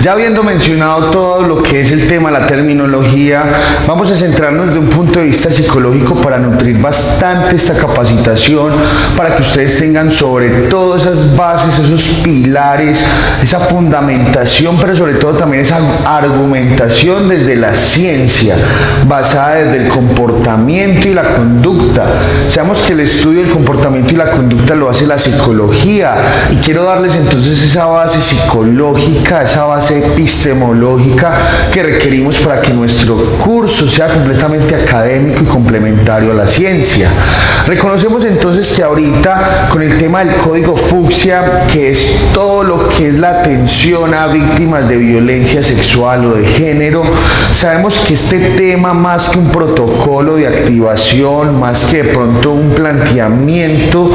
Ya habiendo mencionado todo lo que es el tema, la terminología, vamos a centrarnos desde un punto de vista psicológico para nutrir bastante esta capacitación, para que ustedes tengan sobre todo esas bases, esos pilares, esa fundamentación, pero sobre todo también esa argumentación desde la ciencia, basada desde el comportamiento y la conducta. Sabemos que el estudio del comportamiento y la conducta lo hace la psicología, y quiero darles entonces esa base psicológica, esa base epistemológica que requerimos para que nuestro curso sea completamente académico y complementario a la ciencia. Reconocemos entonces que ahorita con el tema del código fucsia, que es todo lo que es la atención a víctimas de violencia sexual o de género, sabemos que este tema, más que un protocolo de activación, más que de pronto un planteamiento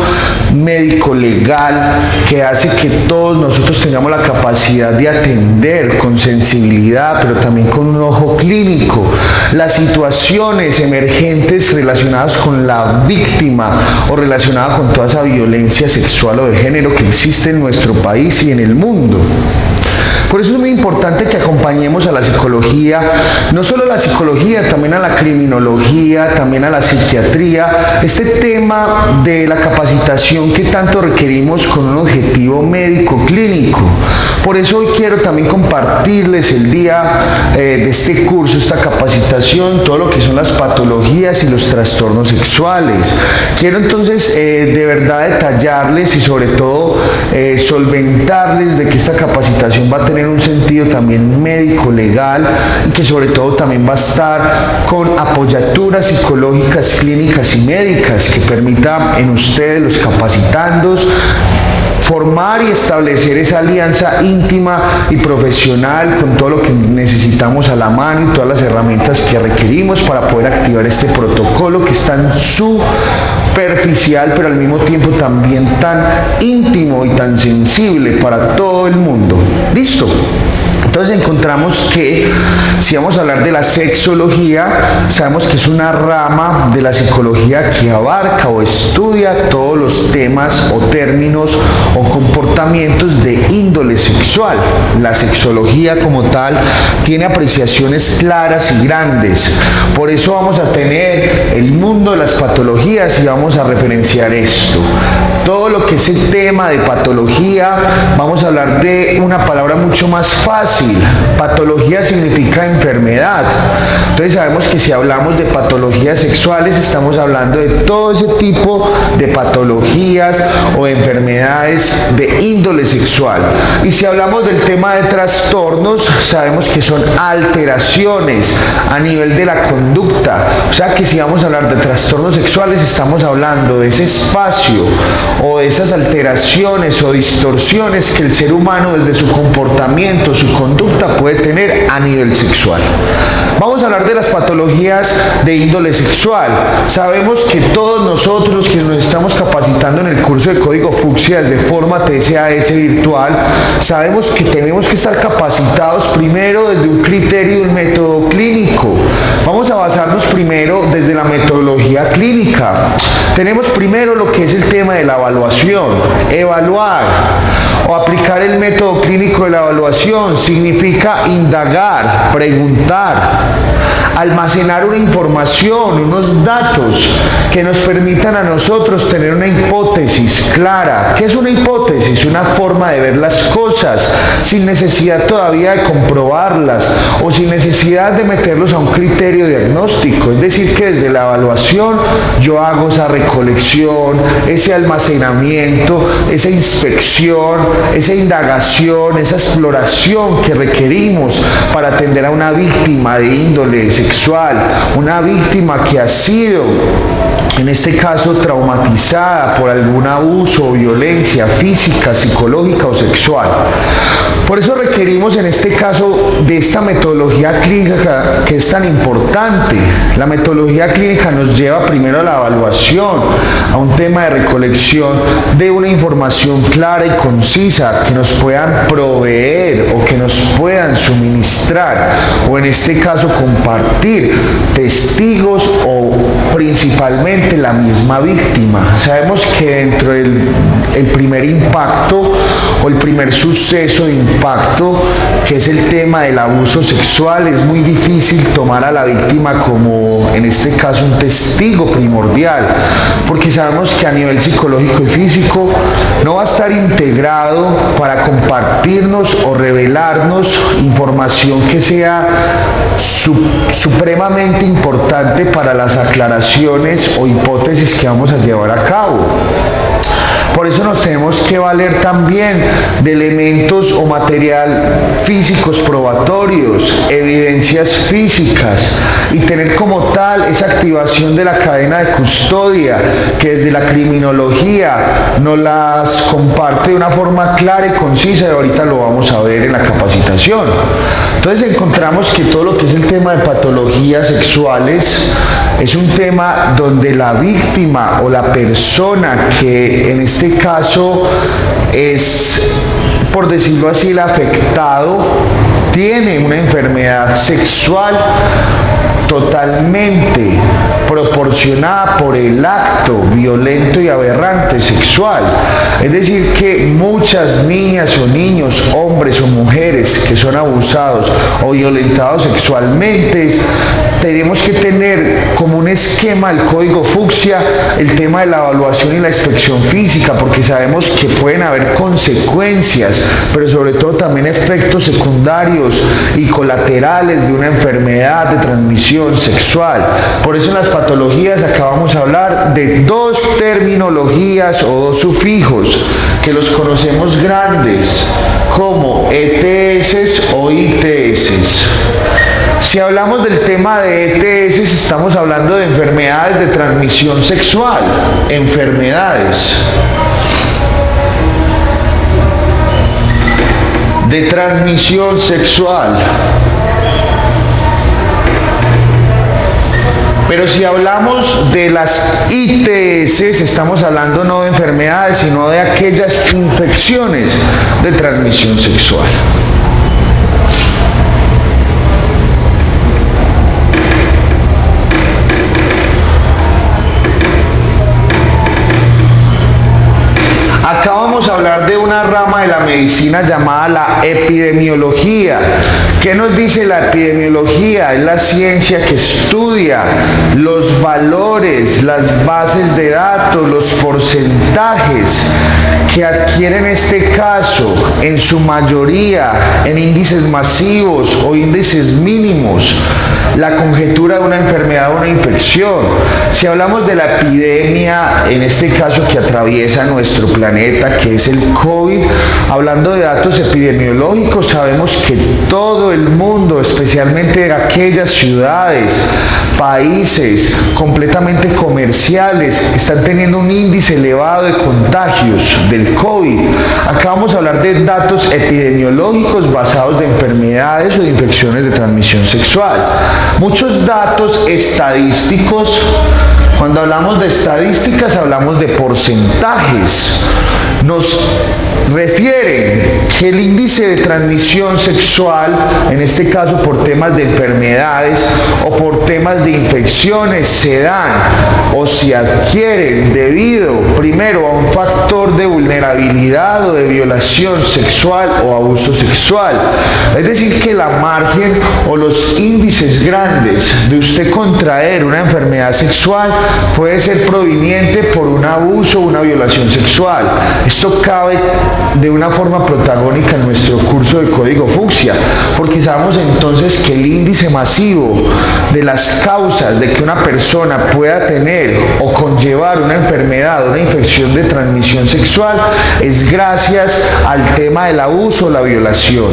médico legal que hace que todos nosotros tengamos la capacidad de atender con sensibilidad, pero también con un ojo clínico, las situaciones emergentes relacionadas con la víctima o relacionadas con toda esa violencia sexual o de género que existe en nuestro país y en el mundo. Por eso es muy importante que acompañemos a la psicología, no solo a la psicología, también a la criminología, también a la psiquiatría, este tema de la capacitación que tanto requerimos con un objetivo médico clínico. Por eso hoy quiero también compartirles el día de este curso, esta capacitación, todo lo que son las patologías y los trastornos sexuales. Quiero entonces de verdad detallarles y sobre todo solventarles de que esta capacitación va a tener un sentido también médico, legal, y que sobre todo también va a estar con apoyaturas psicológicas, clínicas y médicas que permita en ustedes, los capacitandos, formar y establecer esa alianza íntima y profesional con todo lo que necesitamos a la mano y todas las herramientas que requerimos para poder activar este protocolo que es tan superficial, pero al mismo tiempo también tan íntimo y tan sensible para todo el mundo. ¿Listo? Entonces encontramos que si vamos a hablar de la sexología, sabemos que es una rama de la psicología que abarca o estudia todos los temas o términos o comportamientos de índole sexual. La sexología como tal tiene apreciaciones claras y grandes. Por eso vamos a tener el mundo de las patologías y vamos a referenciar esto. Todo lo que es el tema de patología, vamos a hablar de una palabra mucho más fácil. Patología significa enfermedad. Entonces sabemos que si hablamos de patologías sexuales, estamos hablando de todo ese tipo de patologías o enfermedades de índole sexual. Y si hablamos del tema de trastornos, sabemos que son alteraciones a nivel de la conducta. O sea que si vamos a hablar de trastornos sexuales, estamos hablando de ese espacio o de esas alteraciones o distorsiones que el ser humano desde su comportamiento, su conducta puede tener a nivel sexual. Vamos a hablar de las patologías de índole sexual. Sabemos que todos nosotros que nos estamos capacitando en el curso de Código Fucsia de forma TSAS virtual, sabemos que tenemos que estar capacitados primero desde un criterio y un método clínico. Vamos a basarnos primero desde la metodología clínica. Tenemos primero lo que es el tema de la evaluación. Evaluar o aplicar el método clínico de la evaluación significa indagar, preguntar, almacenar una información, unos datos que nos permitan a nosotros tener una hipótesis clara. ¿Qué es una hipótesis? Una forma de ver las cosas sin necesidad todavía de comprobarlas o sin necesidad de meterlos a un criterio diagnóstico. Es decir, que desde la evaluación yo hago esa recolección, ese almacenamiento, esa inspección, esa indagación, esa exploración que requerimos para atender a una víctima de índole sexual, una víctima que ha sido, en este caso, traumatizada por algún abuso o violencia física, psicológica o sexual. Por eso requerimos en este caso de esta metodología clínica que es tan importante. La metodología clínica nos lleva primero a la evaluación, a un tema de recolección de una información clara y concisa que nos puedan proveer o que nos puedan suministrar, o en este caso compartir, testigos o principalmente la misma víctima. Sabemos que dentro del primer impacto o el primer suceso de impacto, que es el tema del abuso sexual, es muy difícil tomar a la víctima como, en este caso, un testigo primordial, porque sabemos que a nivel psicológico y físico no va a estar integrado para compartirnos o revelarnos información que sea supremamente importante para las aclaraciones o hipótesis que vamos a llevar a cabo. Por eso nos tenemos que valer también de elementos o material físicos probatorios, evidencias físicas, y tener como tal esa activación de la cadena de custodia que desde la criminología nos las comparte de una forma clara y concisa, y ahorita lo vamos a ver en la capacitación. Entonces encontramos que todo lo que es el tema de patologías sexuales es un tema donde la víctima o la persona que en este caso es, por decirlo así, el afectado, tiene una enfermedad sexual totalmente proporcionada por el acto violento y aberrante sexual. Es decir, que muchas niñas o niños, hombres o mujeres que son abusados o violentados sexualmente, tenemos que tener como un esquema el código fucsia el tema de la evaluación y la inspección física, porque sabemos que pueden haber consecuencias, pero sobre todo también efectos secundarios y colaterales de una enfermedad de transmisión sexual. Por eso en las patologías acabamos de hablar de dos terminologías o dos sufijos que los conocemos grandes como ETS o ITS. Si hablamos del tema de ETS, estamos hablando de enfermedades de transmisión sexual, enfermedades de transmisión sexual. Pero si hablamos de las ITS, estamos hablando no de enfermedades, sino de aquellas infecciones de transmisión sexual. Acá vamos a hablar de una rama de la medicina llamada la epidemiología. ¿Qué nos dice la epidemiología? Es la ciencia que estudia los valores, las bases de datos, los porcentajes que adquieren en este caso, en su mayoría, en índices masivos o índices mínimos, la conjetura de una enfermedad o una infección. Si hablamos de la epidemia, en este caso que atraviesa nuestro planeta, que es el COVID, hablando de datos epidemiológicos, sabemos que todo el mundo, especialmente aquellas ciudades, países completamente comerciales, están teniendo un índice elevado de contagios del COVID. Acá vamos a hablar de datos epidemiológicos basados de enfermedades o de infecciones de transmisión sexual. Muchos datos estadísticos. Cuando hablamos de estadísticas hablamos de porcentajes. Nos refieren que el índice de transmisión sexual, en este caso por temas de enfermedades o por temas de infecciones, se dan o se adquieren debido primero a un factor de vulnerabilidad o de violación sexual o abuso sexual. Es decir, que la margen o los índices grandes de usted contraer una enfermedad sexual puede ser proveniente por un abuso o una violación sexual. Esto cabe de una forma protagónica en nuestro curso de código fucsia, porque sabemos entonces que el índice masivo de las causas de que una persona pueda tener o conllevar una enfermedad o una infección de transmisión sexual es gracias al tema del abuso o la violación.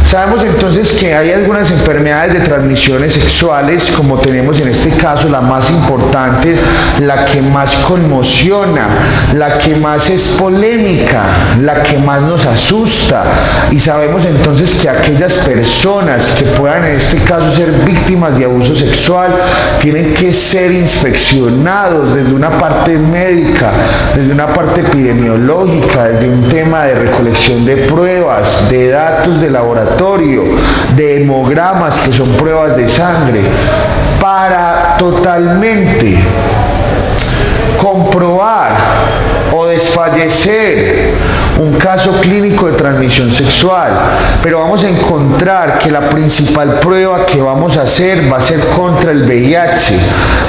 Sabemos entonces que hay algunas enfermedades de transmisiones sexuales, como tenemos en este caso la más importante, la que más conmociona, la que más es polémica, la que más nos asusta, y sabemos entonces que aquellas aquellas personas que puedan en este caso ser víctimas de abuso sexual tienen que ser inspeccionados desde una parte médica, desde una parte epidemiológica, desde un tema de recolección de pruebas, de datos de laboratorio, de hemogramas que son pruebas de sangre, para totalmente comprobar o desfallecer un caso clínico de transmisión sexual, pero vamos a encontrar que la principal prueba que vamos a hacer va a ser contra el VIH,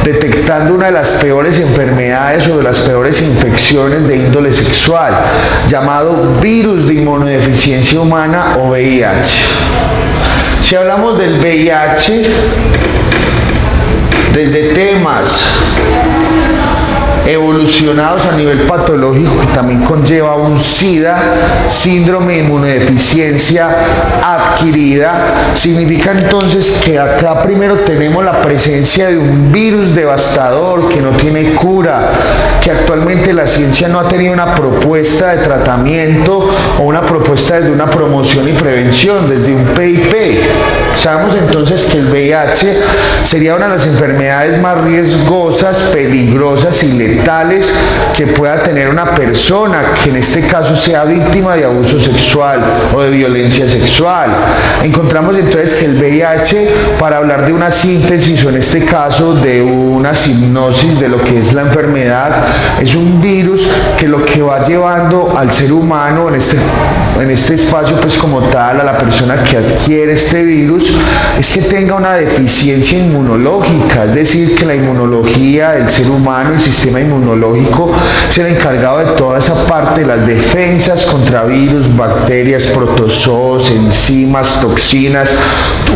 detectando una de las peores enfermedades o de las peores infecciones de índole sexual, llamado virus de inmunodeficiencia humana o VIH. Si hablamos del VIH, desde temas evolucionados a nivel patológico que también conlleva un SIDA, síndrome de inmunodeficiencia adquirida, significa entonces que acá primero tenemos la presencia de un virus devastador que no tiene cura, que actualmente la ciencia no ha tenido una propuesta de tratamiento o una propuesta desde una promoción y prevención, desde un PIP. Sabemos entonces que el VIH sería una de las enfermedades más riesgosas, peligrosas y letales que pueda tener una persona que en este caso sea víctima de abuso sexual o de violencia sexual. Encontramos entonces que el VIH, para hablar de una síntesis o en este caso de una hipnosis de lo que es la enfermedad, es un virus que lo que va llevando al ser humano en este espacio pues como tal, a la persona que adquiere este virus, es que tenga una deficiencia inmunológica, es decir, que la inmunología del ser humano, el sistema inmunológico, es el encargado de toda esa parte de las defensas contra virus, bacterias, protozoos, enzimas, toxinas,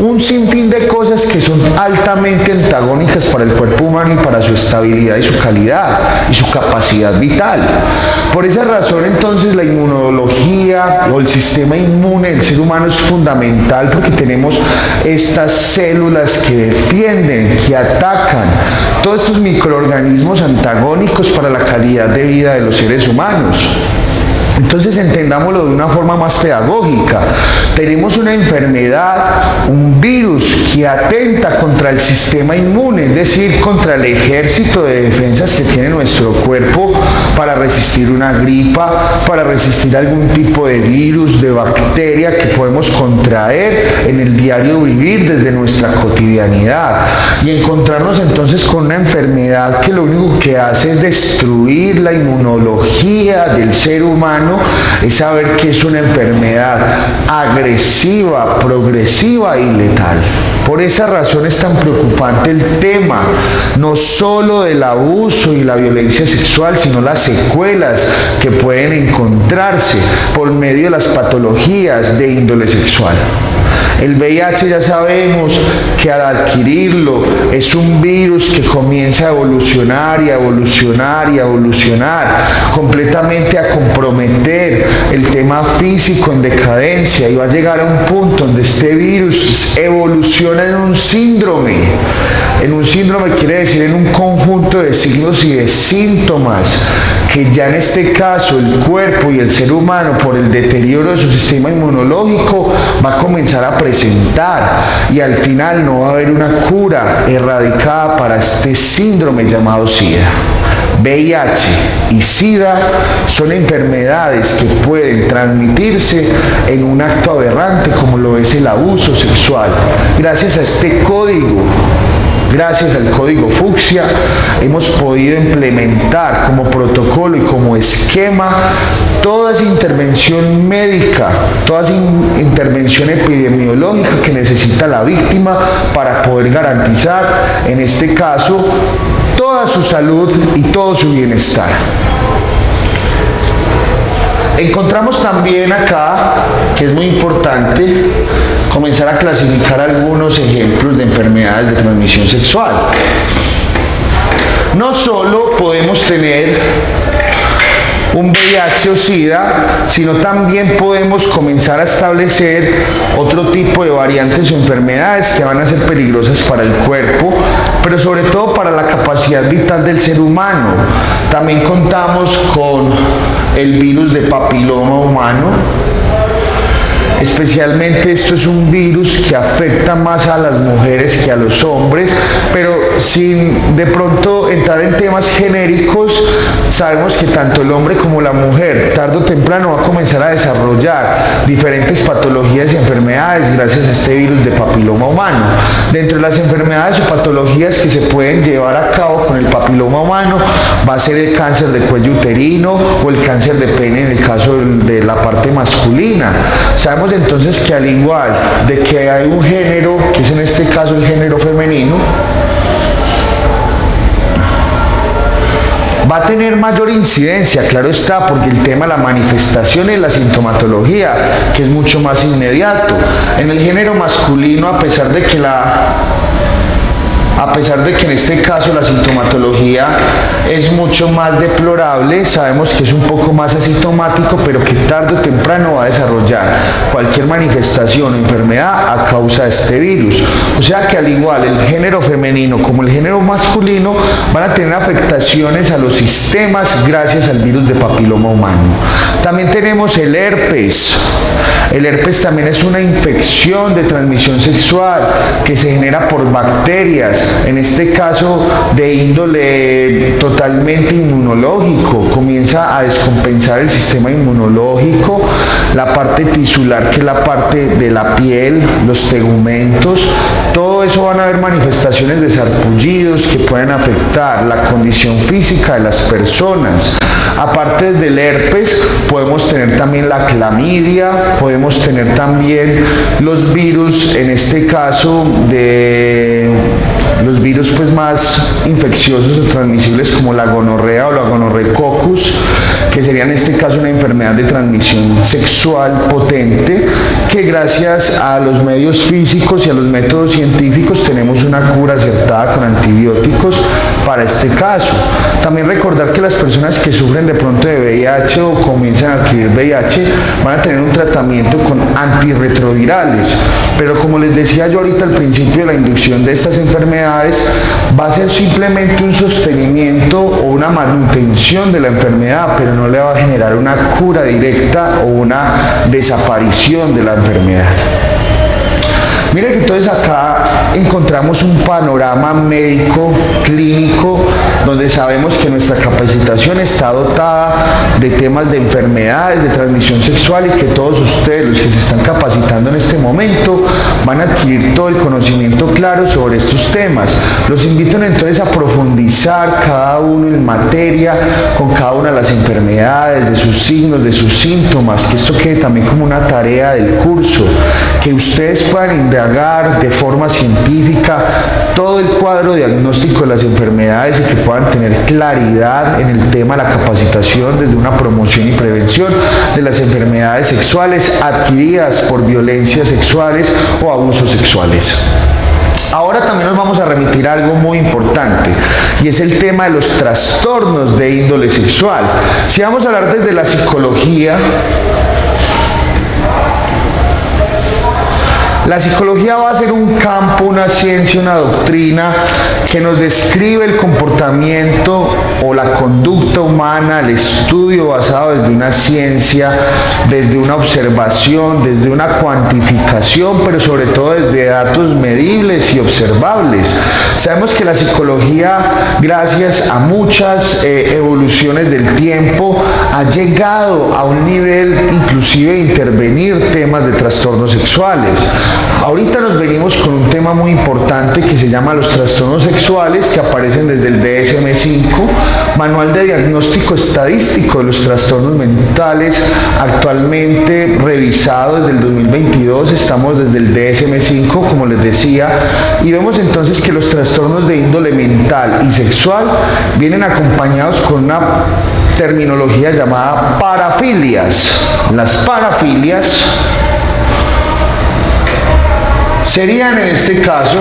un sinfín de cosas que son altamente antagónicas para el cuerpo humano y para su estabilidad y su calidad y su capacidad vital. Por esa razón entonces la inmunología o el sistema inmune del ser humano es fundamental, porque tenemos estas células que defienden, que atacan todos estos microorganismos antagónicos para la calidad de vida de los seres humanos. Entonces entendámoslo de una forma más pedagógica. Tenemos una enfermedad, un virus que atenta contra el sistema inmune, es decir, contra el ejército de defensas que tiene nuestro cuerpo para resistir una gripa, para resistir algún tipo de virus, de bacteria que podemos contraer en el diario vivir desde nuestra cotidianidad. Y encontrarnos entonces con una enfermedad que lo único que hace es destruir la inmunología del ser humano, es saber que es una enfermedad agresiva, progresiva y letal. Por esa razón es tan preocupante el tema, no solo del abuso y la violencia sexual, sino las secuelas que pueden encontrarse por medio de las patologías de índole sexual. El VIH ya sabemos que al adquirirlo es un virus que comienza a evolucionar y a evolucionar y a evolucionar, completamente a comprometer el tema físico en decadencia, y va a llegar a un punto donde este virus evoluciona en un síndrome. En un síndrome quiere decir en un conjunto de signos y de síntomas que ya en este caso el cuerpo y el ser humano, por el deterioro de su sistema inmunológico, va a comenzar a presentar, y al final no va a haber una cura erradicada para este síndrome llamado SIDA. VIH y SIDA son enfermedades que pueden transmitirse en un acto aberrante como lo es el abuso sexual. Gracias a este código, gracias al código fucsia, hemos podido implementar como protocolo y como esquema toda esa intervención médica, toda esa intervención epidemiológica que necesita la víctima para poder garantizar, en este caso, toda su salud y todo su bienestar. Encontramos también acá, que es muy importante, comenzar a clasificar algunos ejemplos de enfermedades de transmisión sexual. No solo podemos tener un VIH o SIDA, sino también podemos comenzar a establecer otro tipo de variantes o enfermedades que van a ser peligrosas para el cuerpo, pero sobre todo para la capacidad vital del ser humano. También contamos con el virus de papiloma humano, Especialmente esto es un virus que afecta más a las mujeres que a los hombres, pero sin de pronto entrar en temas genéricos, sabemos que tanto el hombre como la mujer tarde o temprano va a comenzar a desarrollar diferentes patologías y enfermedades gracias a este virus de papiloma humano. Dentro de las enfermedades o patologías que se pueden llevar a cabo con el papiloma humano va a ser el cáncer de cuello uterino o el cáncer de pene en el caso de la parte masculina. Sabemos entonces que al igual de que hay un género, que es en este caso el género femenino, va a tener mayor incidencia, claro está, porque el tema de la manifestación y la sintomatología, que es mucho más inmediato. En el género masculino, a pesar de que en este caso la sintomatología es mucho más deplorable, sabemos que es un poco más asintomático, pero que tarde o temprano va a desarrollar cualquier manifestación o enfermedad a causa de este virus. O sea que al igual el género femenino como el género masculino van a tener afectaciones a los sistemas gracias al virus de papiloma humano. También tenemos el herpes. El herpes también es una infección de transmisión sexual que se genera por bacterias, en este caso de índole totalmente inmunológico. Comienza a descompensar el sistema inmunológico, la parte tisular, que es la parte de la piel, los tegumentos, todo eso van a haber manifestaciones de sarpullidos que pueden afectar la condición física de las personas. Aparte del herpes, podemos tener también la clamidia, podemos tener también los virus, en este caso de los virus pues más infecciosos o transmisibles como la gonorrea o la gonorrecoccus, que sería en este caso una enfermedad de transmisión sexual potente, que gracias a los medios físicos y a los métodos científicos tenemos una cura acertada con antibióticos para este caso. También recordar que las personas que sufren de pronto de VIH o comienzan a adquirir VIH van a tener un tratamiento con antirretrovirales, pero como les decía yo ahorita al principio, la inducción de estas enfermedades va a ser simplemente un sostenimiento o una manutención de la enfermedad, pero no le va a generar una cura directa o una desaparición de la enfermedad. Mire que entonces acá encontramos un panorama médico, clínico, donde sabemos que nuestra capacitación está dotada de temas de enfermedades de transmisión sexual y que todos ustedes, los que se están capacitando en este momento, van a adquirir todo el conocimiento claro sobre estos temas. Los invito entonces a profundizar cada uno en materia con cada una de las enfermedades, de sus signos, de sus síntomas, que esto quede también como una tarea del curso, que ustedes puedan indagar de forma científica todo el cuadro diagnóstico de las enfermedades y que puedan tener claridad en el tema de la capacitación desde una promoción y prevención de las enfermedades sexuales adquiridas por violencias sexuales o abusos sexuales. Ahora también nos vamos a remitir a algo muy importante y es el tema de los trastornos de índole sexual. Si vamos a hablar desde la psicología, la psicología va a ser un campo, una ciencia, una doctrina que nos describe el comportamiento o la conducta humana, el estudio basado desde una ciencia, desde una observación, desde una cuantificación, pero sobre todo desde datos medibles y observables. Sabemos que la psicología, gracias a muchas evoluciones del tiempo, ha llegado a un nivel inclusive de intervenir temas de trastornos sexuales. Ahorita nos venimos con un tema muy importante que se llama los trastornos sexuales, que aparecen desde el DSM-5, Manual de Diagnóstico Estadístico de los Trastornos Mentales, actualmente revisado desde el 2022, estamos desde el DSM-5, como les decía, y vemos entonces que los trastornos de índole mental y sexual vienen acompañados con una terminología llamada parafilias. Las parafilias serían en este caso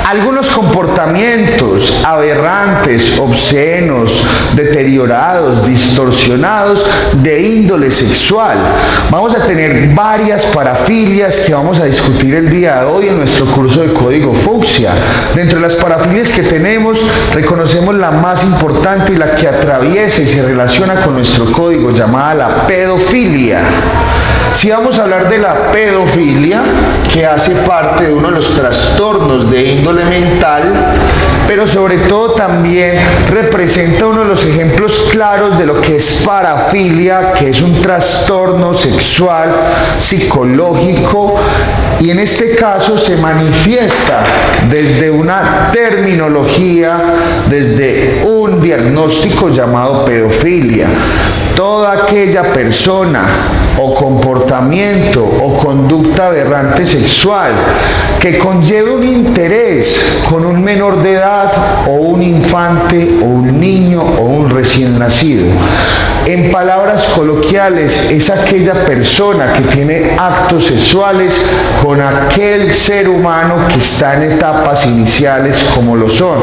Algunos comportamientos aberrantes, obscenos, deteriorados, distorsionados de índole sexual. Vamos a tener varias parafilias que vamos a discutir el día de hoy en nuestro curso de Código Fucsia. Dentro de las parafilias que tenemos, reconocemos la más importante y la que atraviesa y se relaciona con nuestro código, llamada la pedofilia. Si vamos a hablar de la pedofilia, que hace parte de uno de los trastornos de índole mental, pero sobre todo también representa uno de los ejemplos claros de lo que es parafilia, que es un trastorno sexual, psicológico, y en este caso se manifiesta desde una terminología, desde un diagnóstico llamado pedofilia. Toda aquella persona o comportamiento o conducta aberrante sexual que conlleve un interés con un menor de edad o un infante o un niño o un recién nacido. En palabras coloquiales, es aquella persona que tiene actos sexuales con aquel ser humano que está en etapas iniciales, como lo son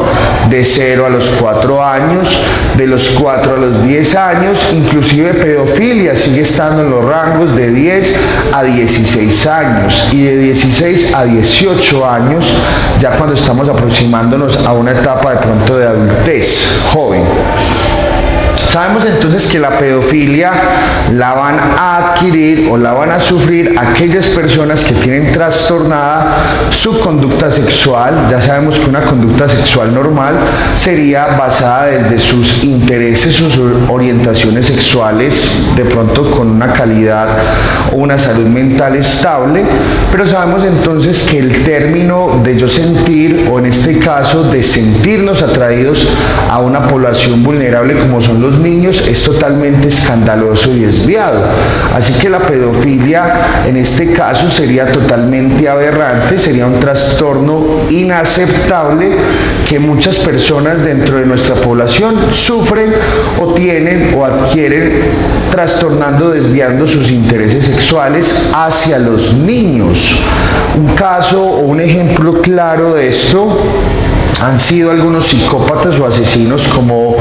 de 0 a los 4 años, de los 4 a los 10 años, inclusive pedofilia sigue estando en los rangos de 10 a 16 años y de 16 a 18 años, ya cuando estamos aproximándonos a una etapa de pronto de adultez joven. Sabemos entonces que la pedofilia la van a adquirir o la van a sufrir aquellas personas que tienen trastornada su conducta sexual. Ya sabemos que una conducta sexual normal sería basada desde sus intereses o sus orientaciones sexuales, de pronto con una calidad o una salud mental estable, pero sabemos entonces que el término de yo sentir, o en este caso de sentirnos atraídos a una población vulnerable como son los niños, es totalmente escandaloso y desviado. Así que la pedofilia en este caso sería totalmente aberrante, sería un trastorno inaceptable que muchas personas dentro de nuestra población sufren o tienen o adquieren, trastornando, desviando sus intereses sexuales hacia los niños. Un caso o un ejemplo claro de esto han sido algunos psicópatas o asesinos como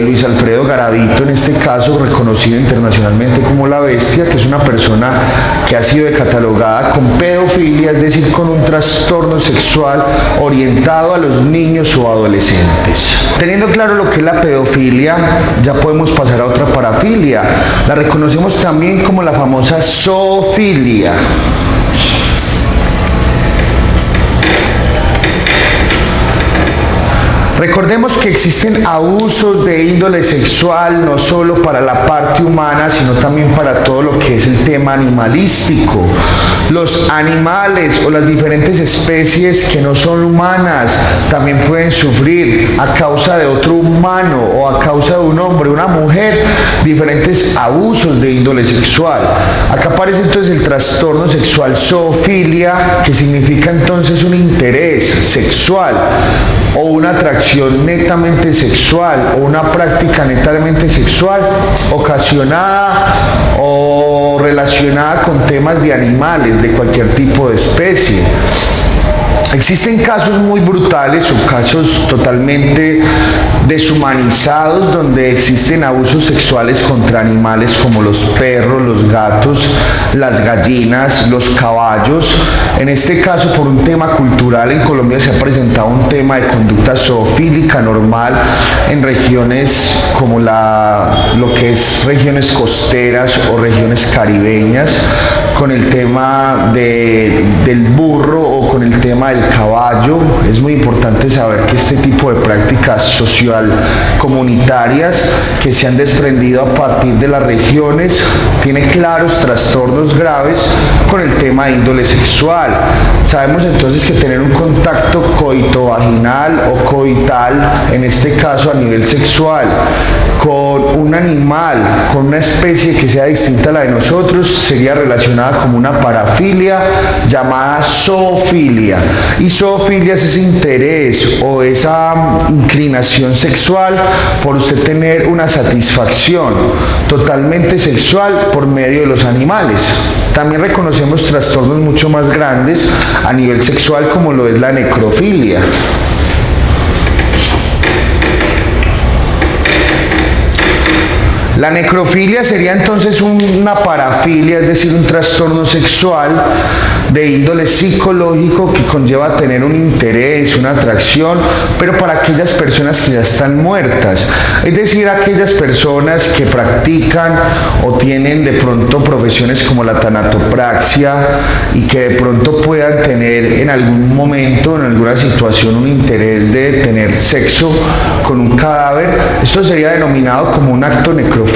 Luis Alfredo Garavito, en este caso reconocido internacionalmente como La Bestia, que es una persona que ha sido catalogada con pedofilia, es decir, con un trastorno sexual orientado a los niños o adolescentes. Teniendo claro lo que es la pedofilia, ya podemos pasar a otra parafilia. La reconocemos también como la famosa zoofilia. Recordemos que existen abusos de índole sexual no solo para la parte humana, sino también para todo lo que es el tema animalístico. Los animales o las diferentes especies que no son humanas también pueden sufrir a causa de otro humano o a causa de un hombre o una mujer diferentes abusos de índole sexual. Acá aparece entonces el trastorno sexual zoofilia, que significa entonces un interés sexual o una atracción netamente sexual o una práctica netamente sexual ocasionada o relacionada con temas de animales, de cualquier tipo de especie. Existen casos muy brutales o casos totalmente deshumanizados donde existen abusos sexuales contra animales como los perros, los gatos, las gallinas, los caballos. En este caso, por un tema cultural, en Colombia se ha presentado un tema de conducta zoofílica normal en regiones como lo que es regiones costeras o regiones caribeñas, con el tema del burro o con el tema del caballo. Es muy importante saber que este tipo de prácticas social comunitarias que se han desprendido a partir de las regiones tiene claros trastornos graves con el tema de índole sexual. Sabemos entonces que tener un contacto coitovaginal o coital, en este caso a nivel sexual, con un animal, con una especie que sea distinta a la de nosotros, sería relacionada denominada como una parafilia llamada zoofilia. Y zoofilia es ese interés o esa inclinación sexual por usted tener una satisfacción totalmente sexual por medio de los animales. También reconocemos trastornos mucho más grandes a nivel sexual como lo es la necrofilia. La necrofilia sería entonces una parafilia, es decir, un trastorno sexual de índole psicológico que conlleva tener un interés, una atracción, pero para aquellas personas que ya están muertas, es decir, aquellas personas que practican o tienen de pronto profesiones como la tanatopraxia y que de pronto puedan tener en algún momento, en alguna situación, un interés de tener sexo con un cadáver. Esto sería denominado como un acto necrofílico,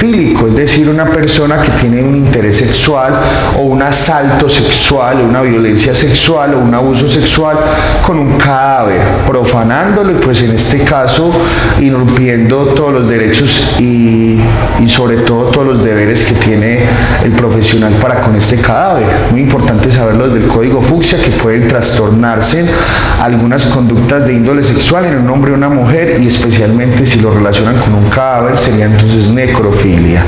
es decir, una persona que tiene un interés sexual o un asalto sexual o una violencia sexual o un abuso sexual con un cadáver, profanándolo y pues en este caso irrumpiendo todos los derechos y sobre todo todos los deberes que tiene el profesional para con este cadáver. Muy importante saberlo desde el código fucsia, que pueden trastornarse algunas conductas de índole sexual en un hombre o una mujer, y especialmente si lo relacionan con un cadáver sería entonces necrofilia.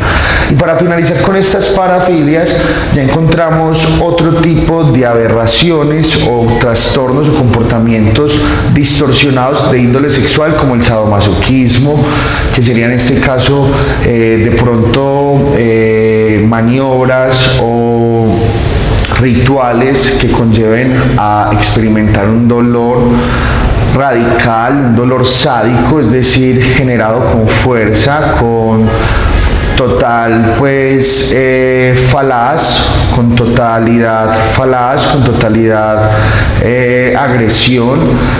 Y para finalizar con estas parafilias, ya encontramos otro tipo de aberraciones o trastornos o comportamientos distorsionados de índole sexual, como el sadomasoquismo, que sería en este caso de pronto maniobras o rituales que conlleven a experimentar un dolor radical, un dolor sádico, es decir, generado con fuerza, con total falaz, con totalidad agresión.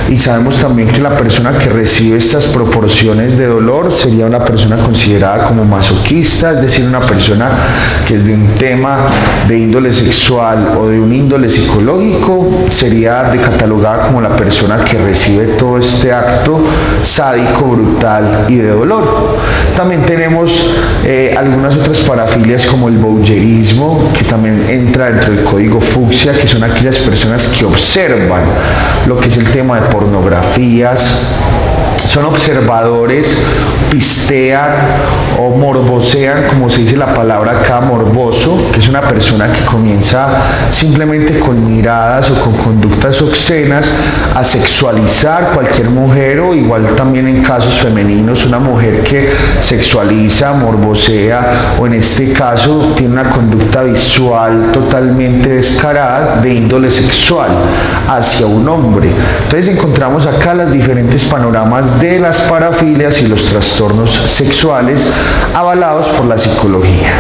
Y sabemos también que la persona que recibe estas proporciones de dolor sería una persona considerada como masoquista, es decir, una persona que es de un tema de índole sexual o de un índole psicológico sería catalogada como la persona que recibe todo este acto sádico, brutal y de dolor. También tenemos algunas otras parafilias como el voyeurismo, que también entra dentro del código fucsia, que son aquellas personas que observan lo que es el tema de pornografías, son observadores, pistean o morbosean, como se dice la palabra acá, morboso, que es una persona que comienza simplemente con miradas o con conductas obscenas a sexualizar cualquier mujer, o igual también en casos femeninos, una mujer que sexualiza, morbosea o en este caso tiene una conducta visual totalmente descarada de índole sexual hacia un hombre. Entonces encontramos acá los diferentes panoramas de las parafilias y los trastornos sexuales avalados por la psicología.